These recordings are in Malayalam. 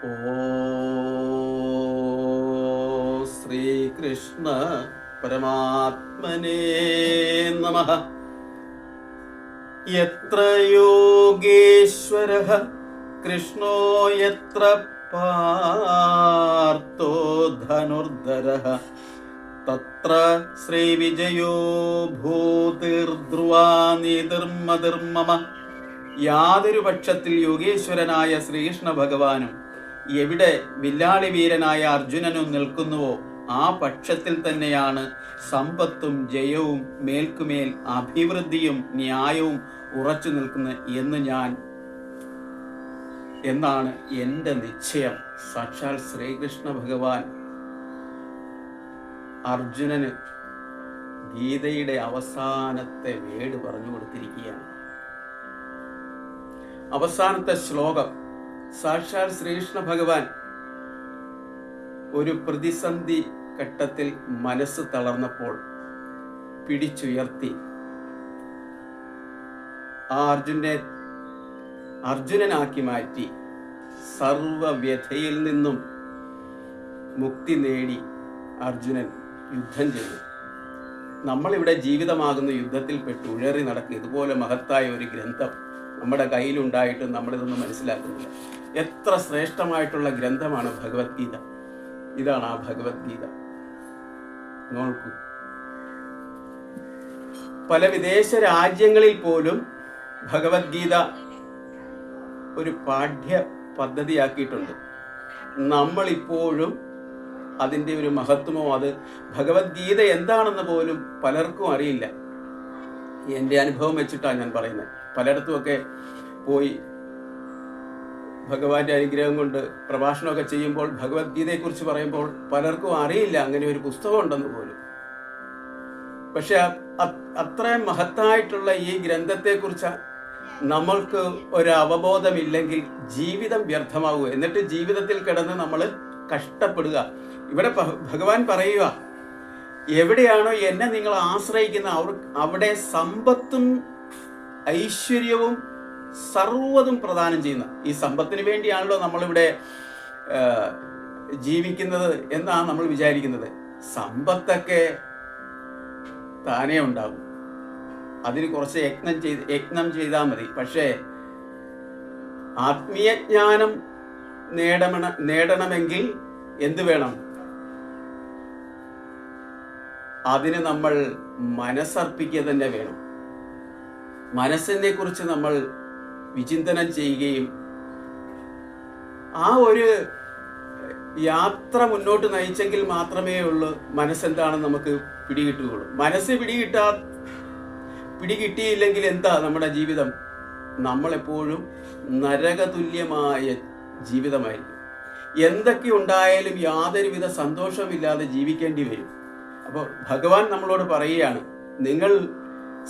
ഓ ശ്രീകൃഷ്ണ പരമാത്മനേ നമഃ. യത്ര യോഗേശ്വരഃ കൃഷ്ണോ യത്ര പാർത്ഥോ ധനുർധരഃ തത്ര ശ്രീവിജയോ ഭൂതിർധ്രുവാ നീതിർമതിർമമ. യാതൊരു പക്ഷത്തിൽ യോഗേശ്വരനായ ശ്രീകൃഷ്ണ ഭഗവാനും എവിടെ വില്ലാളി വീരനായ അർജുനനും നിൽക്കുന്നുവോ ആ പക്ഷത്തിൽ തന്നെയാണ് സമ്പത്തും ജയവും മേൽക്കുമേൽ അഭിവൃദ്ധിയും ന്യായവും ഉറച്ചു നിൽക്കുന്നത് എന്നാണ് എൻ്റെ നിശ്ചയം. സാക്ഷാൽ ശ്രീകൃഷ്ണ ഭഗവാൻ അർജുനന് ഗീതയുടെ അവസാനത്തെ വേട് പറഞ്ഞു കൊടുത്തിരിക്കുകയാണ്. അവസാനത്തെ ശ്ലോകം സാക്ഷാൽ ശ്രീകൃഷ്ണ ഭഗവാൻ ഒരു പ്രതിസന്ധി ഘട്ടത്തിൽ മനസ്സ് തളർന്നപ്പോൾ പിടിച്ചുയർത്തി ആ അർജുനനാക്കി മാറ്റി സർവവ്യഥയിൽ നിന്നും മുക്തി നേടി അർജുനൻ യുദ്ധം ചെയ്തു. നമ്മളിവിടെ ജീവിതമാകുന്ന യുദ്ധത്തിൽ പെട്ടുഴറി നടക്കുക ഇതുപോലെ മഹത്തായ ഒരു ഗ്രന്ഥം നമ്മുടെ കയ്യിലുണ്ടായിട്ടും നമ്മളിതൊന്നും മനസ്സിലാക്കുന്നില്ല. എത്ര ശ്രേഷ്ഠമായിട്ടുള്ള ഗ്രന്ഥമാണ് ഭഗവത്ഗീത. ഇതാണ് ആ ഭഗവത്ഗീത. നോക്കൂ, പല വിദേശ രാജ്യങ്ങളിൽ പോലും ഭഗവത്ഗീത ഒരു പാഠ്യ പദ്ധതിയാക്കിയിട്ടുണ്ട്. നമ്മളിപ്പോഴും അതിൻ്റെ ഒരു മഹത്വമോ അത് ഭഗവത്ഗീത എന്താണെന്ന് പോലും പലർക്കും അറിയില്ല. എൻ്റെ അനുഭവം വെച്ചിട്ടാണ് ഞാൻ പറയുന്നത്. പലയിടത്തുമൊക്കെ പോയി ഭഗവാന്റെ അനുഗ്രഹം കൊണ്ട് പ്രഭാഷണമൊക്കെ ചെയ്യുമ്പോൾ ഭഗവത്ഗീതയെക്കുറിച്ച് പറയുമ്പോൾ പലർക്കും അറിയില്ല അങ്ങനെ ഒരു പുസ്തകം ഉണ്ടെന്ന് പോലും. പക്ഷെ അത്രയും മഹത്തായിട്ടുള്ള ഈ ഗ്രന്ഥത്തെക്കുറിച്ച് നമ്മൾക്ക് ഒരു അവബോധമില്ലെങ്കിൽ ജീവിതം വ്യർത്ഥമാവുക. എന്നിട്ട് ജീവിതത്തിൽ കിടന്ന് നമ്മൾ കഷ്ടപ്പെടുക. ഇവിടെ ഭഗവാൻ പറയുക, എവിടെയാണോ എന്നെ നിങ്ങൾ ആശ്രയിക്കുന്ന അവിടെ സമ്പത്തും ഐശ്വര്യവും സർവ്വതും പ്രദാനം ചെയ്യുന്ന ഈ സമ്പത്തിന് വേണ്ടിയാണല്ലോ നമ്മളിവിടെ ജീവിക്കുന്നത് എന്നാണ് നമ്മൾ വിചാരിക്കുന്നത്. സമ്പത്തൊക്കെ താനേ ഉണ്ടാകും, അതിന് കുറച്ച് യജ്ഞം ചെയ്താൽ മതി. പക്ഷേ ആത്മീയജ്ഞാനം നേടണമെങ്കിൽ എന്ത് വേണം? അതിന് നമ്മൾ മനസ്സർപ്പിക്കുക തന്നെ വേണം. മനസ്സിനെ കുറിച്ച് നമ്മൾ വിചിന്തനം ചെയ്യുകയും ആ ഒരു യാത്ര മുന്നോട്ട് നയിച്ചെങ്കിൽ മാത്രമേ ഉള്ളൂ മനസ്സെന്താണെന്ന് നമുക്ക് പിടികിട്ടുകയുള്ളൂ. മനസ്സ് പിടികിട്ടിയില്ലെങ്കിൽ എന്താ നമ്മുടെ ജീവിതം? നമ്മളെപ്പോഴും നരകതുല്യമായ ജീവിതമായിരിക്കും. എന്തൊക്കെ ഉണ്ടായാലും യാതൊരുവിധ സന്തോഷമില്ലാതെ ജീവിക്കേണ്ടി വരും. അപ്പോൾ ഭഗവാൻ നമ്മളോട് പറയുകയാണ്, നിങ്ങൾ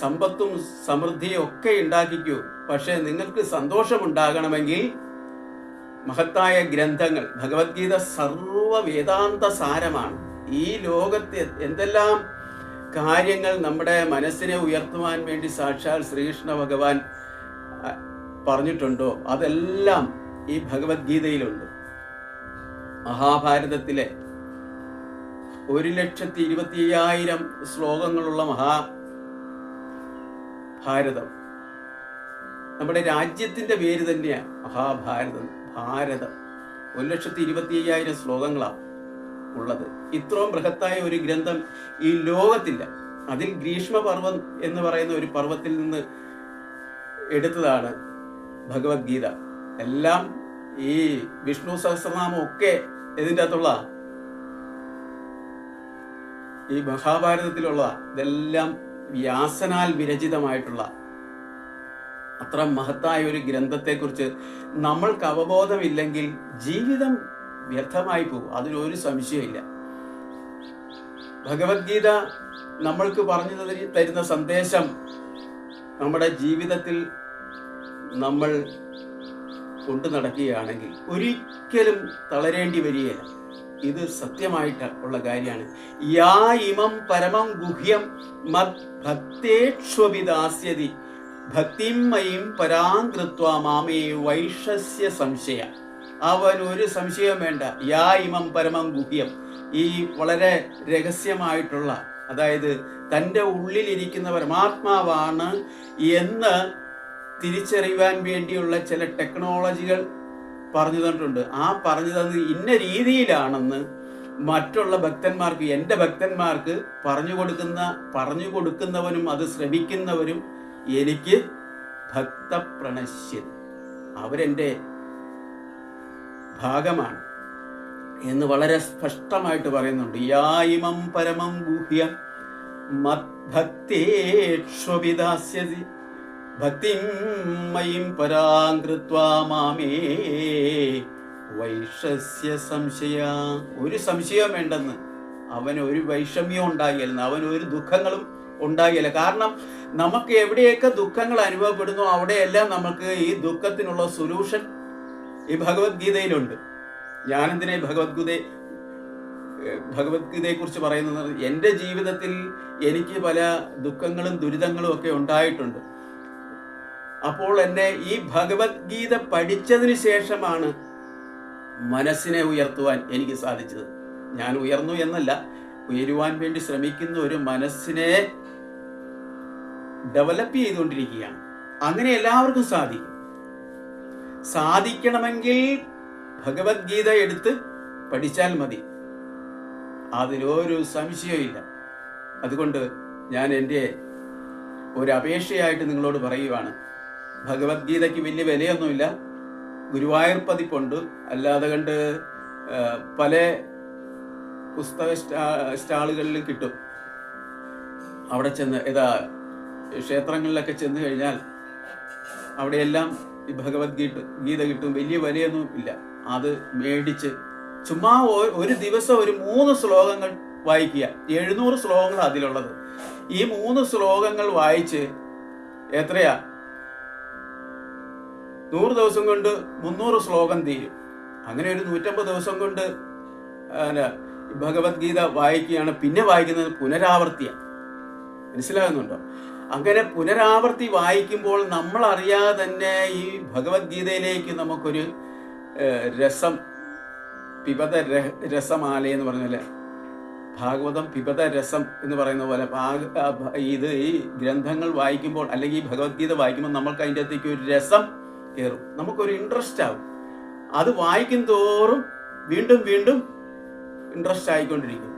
സമ്പത്തും സമൃദ്ധിയും ഒക്കെ ഉണ്ടാക്കിക്കൂ, പക്ഷെ നിങ്ങൾക്ക് സന്തോഷമുണ്ടാകണമെങ്കിൽ മഹത്തായ ഗ്രന്ഥങ്ങൾ ഭഗവത്ഗീത സർവ വേദാന്ത സാരമാണ്. ഈ ലോകത്തെ എന്തെല്ലാം കാര്യങ്ങൾ നമ്മുടെ മനസ്സിനെ ഉയർത്തുവാൻ വേണ്ടി സാക്ഷാൽ ശ്രീകൃഷ്ണ ഭഗവാൻ പറഞ്ഞിട്ടുണ്ടോ അതെല്ലാം ഈ ഭഗവത്ഗീതയിലുണ്ട്. മഹാഭാരതത്തിലെ 1,25,000 ശ്ലോകങ്ങളുള്ള മഹാഭാരതം, നമ്മുടെ രാജ്യത്തിന്റെ പേര് തന്നെയാണ് മഹാഭാരതം. ഭാരതം 1,25,000 ശ്ലോകങ്ങളാണ് ഉള്ളത്. ഇത്രയും ബൃഹത്തായ ഒരു ഗ്രന്ഥം ഈ ലോകത്തില്ല. അതിൽ ഗ്രീഷ്മപർവം എന്ന് പറയുന്ന ഒരു പർവ്വത്തിൽ നിന്ന് എടുത്തതാണ് ഭഗവത്ഗീത. എല്ലാം ഈ വിഷ്ണു സഹസ്രനാമം ഒക്കെ ഇതിൻ്റെ അകത്തുള്ള ഈ മഹാഭാരതത്തിലുള്ള ഇതെല്ലാം വ്യാസനാൽ വിരചിതമായിട്ടുള്ള അത്ര മഹത്തായ ഒരു ഗ്രന്ഥത്തെക്കുറിച്ച് നമ്മൾക്ക് അവബോധമില്ലെങ്കിൽ ജീവിതം വ്യർത്ഥമായി പോകും. അതിലൊരു സംശയമില്ല. ഭഗവത്ഗീത നമ്മൾക്ക് പറഞ്ഞു തരുന്ന സന്ദേശം നമ്മുടെ ജീവിതത്തിൽ നമ്മൾ കൊണ്ടു നടക്കുകയാണെങ്കിൽ ഒരിക്കലും തളരേണ്ടി വരികയില്ല. ഇത് സത്യമായിട്ട് ഉള്ള കാര്യമാണ്. യാ ഇമം പരമം ഗുഹ്യം മത് ഭക്തേക്ഷോഭിദാസ്യതി ഭക്തിം മയീം പരാം കൃത്വാ മാമേ വൈഷസ്യ സംശയ. അവൻ ഒരു സംശയവും വേണ്ട. യാ ഇമം പരമം ഗുഹ്യം, ഈ വളരെ രഹസ്യമായിട്ടുള്ള, അതായത് തൻ്റെ ഉള്ളിലിരിക്കുന്ന പരമാത്മാവാണ് എന്ന് തിരിച്ചറിയുവാൻ വേണ്ടിയുള്ള ചില ടെക്നോളജികൾ പറഞ്ഞു തന്നിട്ടുണ്ട്. ആ പറഞ്ഞു തന്നത് ഇന്ന രീതിയിലാണെന്ന് മറ്റുള്ള ഭക്തന്മാർക്ക്, എൻ്റെ ഭക്തന്മാർക്ക് പറഞ്ഞു കൊടുക്കുന്നവനും അത് ശ്രമിക്കുന്നവരും എനിക്ക് ഭക്തപ്രണശ്യൻ, അവരെൻ്റെ ഭാഗമാണ് എന്ന് വളരെ സ്പഷ്ടമായിട്ട് പറയുന്നുണ്ട്. യാ ഇമം പരമം ഗുഹ്യം മദ്ഭക്തേഷ്വഭിദാസ്യതി ഭക്തിം മയിം പരാം കൃത്വാ മാമേ വൈഷസ്യ സംശയ. ഒരു സംശയം വേണ്ടെന്ന്, അവന് ഒരു വൈഷമ്യവും ഉണ്ടാകില്ല, അവന് ഒരു ദുഃഖങ്ങളും ഉണ്ടാകില്ല. കാരണം നമുക്ക് എവിടെയൊക്കെ ദുഃഖങ്ങൾ അനുഭവപ്പെടുന്നു അവിടെയെല്ലാം നമുക്ക് ഈ ദുഃഖത്തിനുള്ള സൊല്യൂഷൻ ഈ ഭഗവത്ഗീതയിലുണ്ട്. ഞാനെന്തിനാ ഭഗവത്ഗീതയെ കുറിച്ച് പറയുന്നത്? എൻ്റെ ജീവിതത്തിൽ എനിക്ക് പല ദുഃഖങ്ങളും ദുരിതങ്ങളും ഒക്കെ ഉണ്ടായിട്ടുണ്ട്. അപ്പോൾ എന്നെ ഈ ഭഗവത്ഗീത പഠിച്ചതിന് ശേഷമാണ് മനസ്സിനെ ഉയർത്തുവാൻ എനിക്ക് സാധിച്ചത്. ഞാൻ ഉയർന്നു എന്നല്ല, ഉയരുവാൻ വേണ്ടി ശ്രമിക്കുന്ന ഒരു മനസ്സിനെ ഡെവലപ്പ് ചെയ്തുകൊണ്ടിരിക്കുകയാണ്. അങ്ങനെ എല്ലാവർക്കും സാധിക്കണമെങ്കിൽ ഭഗവത്ഗീത എടുത്ത് പഠിച്ചാൽ മതി, അതിലൊരു സംശയമില്ല. അതുകൊണ്ട് ഞാൻ എൻ്റെ ഒരു അപേക്ഷയായിട്ട് നിങ്ങളോട് പറയുവാണ്, ഭഗവത്ഗീതയ്ക്ക് വലിയ വിലയൊന്നുമില്ല, ഗുരുവായൂർ പതിപ്പുണ്ട്, അല്ലാതെ കണ്ട് പല പുസ്തക സ്റ്റാളുകളിലും കിട്ടും. അവിടെ ചെന്ന് ക്ഷേത്രങ്ങളിലൊക്കെ ചെന്ന് കഴിഞ്ഞാൽ അവിടെയെല്ലാം ഈ ഭഗവത്ഗീത കിട്ടും. വലിയ വിലയൊന്നും ഇല്ല. അത് മേടിച്ച് ചുമ്മാ ഒരു ദിവസം ഒരു 3 ശ്ലോകങ്ങൾ വായിക്കുക. 700 ശ്ലോകങ്ങൾ അതിലുള്ളത്. ഈ 3 ശ്ലോകങ്ങൾ വായിച്ച് എത്രയാ, 100 ദിവസം കൊണ്ട് 300 ശ്ലോകം തീരും. അങ്ങനെ ഒരു 150 ദിവസം കൊണ്ട് ഭഗവത്ഗീത വായിക്കുകയാണ്. പിന്നെ വായിക്കുന്നത് പുനരാവർത്തിയാണ്. മനസ്സിലാകുന്നുണ്ടോ? അങ്ങനെ പുനരാവർത്തി വായിക്കുമ്പോൾ നമ്മൾ അറിയാതെ തന്നെ ഈ ഭഗവത്ഗീതയിലേക്ക് നമുക്കൊരു രസം, പിബത രസമാല എന്ന് പറഞ്ഞാൽ ഭാഗവതം പിബത രസം എന്ന് പറയുന്ന പോലെ ഇത് ഈ ഗ്രന്ഥങ്ങൾ വായിക്കുമ്പോൾ അല്ലെങ്കിൽ ഈ ഭഗവത്ഗീത വായിക്കുമ്പോൾ നമ്മൾക്ക് അതിൻ്റെ അകത്തേക്ക് ഒരു രസം കയറും, നമുക്കൊരു ഇൻട്രസ്റ്റ് ആവും. അത് വായിക്കും തോറും വീണ്ടും വീണ്ടും ഇൻട്രസ്റ്റ് ആയിക്കൊണ്ടിരിക്കും.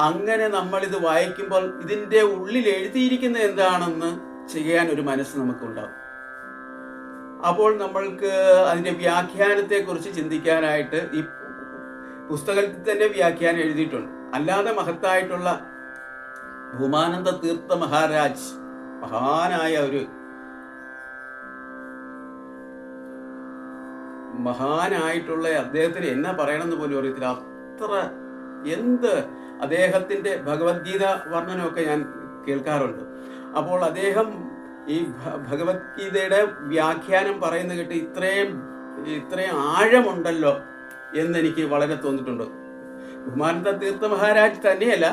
അങ്ങനെ നമ്മളിത് വായിക്കുമ്പോൾ ഇതിൻ്റെ ഉള്ളിൽ എഴുതിയിരിക്കുന്നത് എന്താണെന്ന് ചെയ്യാൻ ഒരു മനസ്സ് നമുക്കുണ്ടാവും. അപ്പോൾ നമ്മൾക്ക് അതിൻ്റെ വ്യാഖ്യാനത്തെക്കുറിച്ച് ചിന്തിക്കാനായിട്ട് ഈ പുസ്തകത്തിൽ തന്നെ വ്യാഖ്യാനം എഴുതിയിട്ടുണ്ട്. അല്ലാതെ മഹത്തായിട്ടുള്ള ഭൂമാനന്ദ തീർത്ഥ മഹാരാജ്, മഹാനായിട്ടുള്ള അദ്ദേഹത്തിന് എന്നാ പറയണമെന്ന് പോലും അറിയത്തില്ല. അത്ര അദ്ദേഹത്തിൻ്റെ ഭഗവത്ഗീത വർണ്ണനമൊക്കെ ഞാൻ കേൾക്കാറുണ്ട്. അപ്പോൾ അദ്ദേഹം ഈ ഭഗവത്ഗീതയുടെ വ്യാഖ്യാനം പറയുന്ന കേട്ട് ഇത്രയും ആഴമുണ്ടല്ലോ എന്നെനിക്ക് വളരെ തോന്നിയിട്ടുണ്ട്. ബഹുമാനന്ദ തീർത്ഥ മഹാരാജ് തന്നെയല്ല,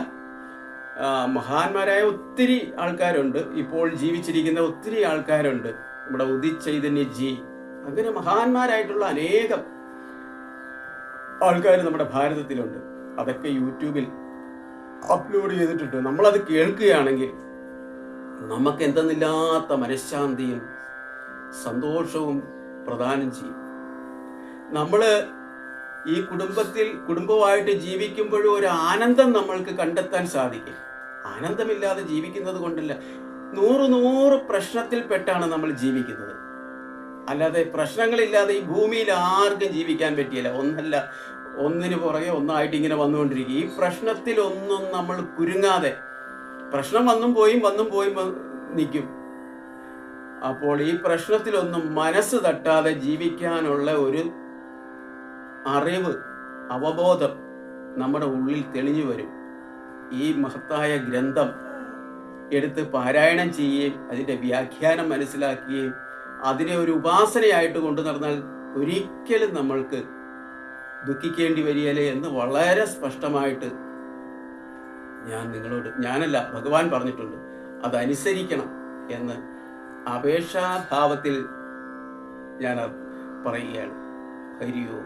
മഹാന്മാരായ ഒത്തിരി ആൾക്കാരുണ്ട്, ഇപ്പോൾ ജീവിച്ചിരിക്കുന്ന ഒത്തിരി ആൾക്കാരുണ്ട്. നമ്മുടെ ഉദിത് ചൈതന്യജി, അങ്ങനെ മഹാന്മാരായിട്ടുള്ള അനേകം ആൾക്കാർ നമ്മുടെ ഭാരതത്തിലുണ്ട്. അതൊക്കെ യൂട്യൂബിൽ അപ്ലോഡ് ചെയ്തിട്ടുണ്ട്. നമ്മളത് കേൾക്കുകയാണെങ്കിൽ നമുക്ക് എന്തെന്നില്ലാത്ത മനഃശാന്തിയും സന്തോഷവും പ്രദാനം ചെയ്യും. നമ്മൾ ഈ കുടുംബമായിട്ട് ജീവിക്കുമ്പോഴും ഒരു ആനന്ദം നമ്മൾക്ക് കണ്ടെത്താൻ സാധിക്കും. ആനന്ദമില്ലാതെ ജീവിക്കുന്നത് കൊണ്ടല്ല, 100 പ്രശ്നത്തിൽപ്പെട്ടാണ് നമ്മൾ ജീവിക്കുന്നത്. അല്ലാതെ പ്രശ്നങ്ങളില്ലാതെ ഈ ഭൂമിയിൽ ആർക്കും ജീവിക്കാൻ പറ്റിയില്ല. ഒന്നിന് പുറകെ ഒന്നായിട്ട് ഇങ്ങനെ വന്നുകൊണ്ടിരിക്കും. ഈ പ്രശ്നത്തിലൊന്നും നമ്മൾ കുരുങ്ങാതെ, പ്രശ്നം വന്നും പോയും നിൽക്കും. അപ്പോൾ ഈ പ്രശ്നത്തിലൊന്നും മനസ്സ് തട്ടാതെ ജീവിക്കാനുള്ള ഒരു അറിവ്, അവബോധം നമ്മുടെ ഉള്ളിൽ തെളിഞ്ഞു വരും. ഈ മഹത്തായ ഗ്രന്ഥം എടുത്ത് പാരായണം ചെയ്യുകയും അതിൻ്റെ വ്യാഖ്യാനം മനസ്സിലാക്കുകയും അതിനെ ഒരു ഉപാസനയായിട്ട് കൊണ്ടു നടന്നാൽ ഒരിക്കലും നമ്മൾക്ക് ദുഃഖിക്കേണ്ടി വരികയില്ലേ എന്ന് വളരെ സ്പഷ്ടമായിട്ട് ഞാനല്ല ഭഗവാൻ പറഞ്ഞിട്ടുണ്ട്. അതനുസരിക്കണം എന്ന് അപേക്ഷാഭാവത്തിൽ ഞാൻ പറയുകയാണ്. ഹരി ഓം.